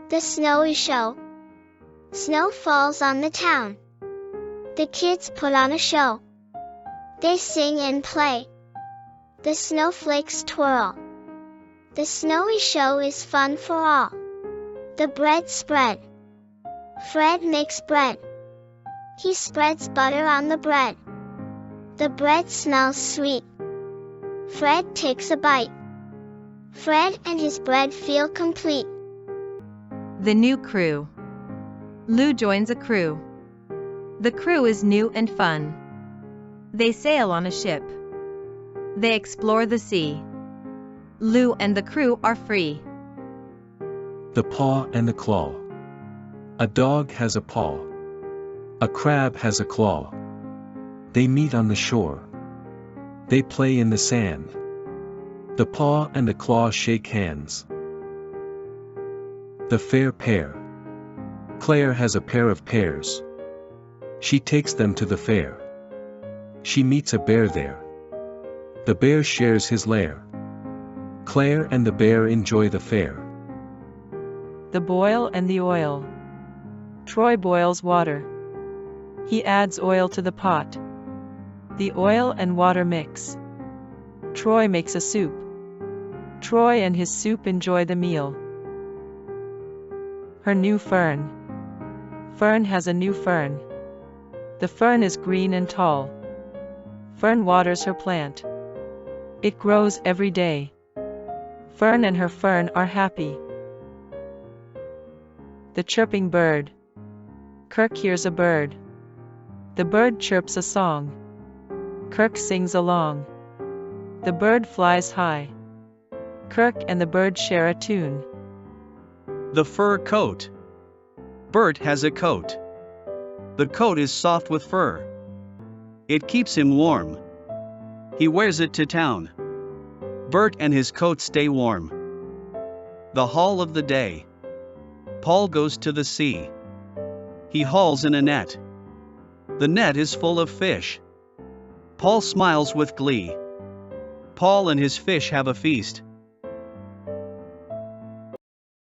The snowy show. Snow falls on the town. The kids put on a show. They sing and play. The snowflakes twirl. The snowy show is fun for all. The bread spread. Fred makes bread. He spreads butter on the bread. The bread smells sweet. Fred takes a bite. Fred and his bread feel complete. The new crew. Lou joins a crew. The crew is new and fun. They sail on a ship. They explore the sea. Lou and the crew are free. The paw and the claw. A dog has a paw. A crab has a claw. They meet on the shore. They play in the sand. The paw and the claw shake hands. The fair pair. Claire has a pair of pears. She takes them to the fair. She meets a bear there. The bear shares his lair. Claire and the bear enjoy the fair. The boil and the oil. Troy boils water. He adds oil to the pot. The oil and water mix. Troy makes a soup. Troy and his soup enjoy the meal. Her new fern. Fern has a new fern. The fern is green and tall. Fern waters her plant. It grows every day. Fern and her fern are happy. The chirping bird. Kirk hears a bird. The bird chirps a song. Kirk sings along. The bird flies high. Kirk and the bird share a tune. The fur coat. Bert has a coat. The coat is soft with fur. It keeps him warm. He wears it to town. Bert and his coat stay warm. The haul of the day. Paul goes to the sea. He hauls in a net. The net is full of fish. Paul smiles with glee. Paul and his fish have a feast.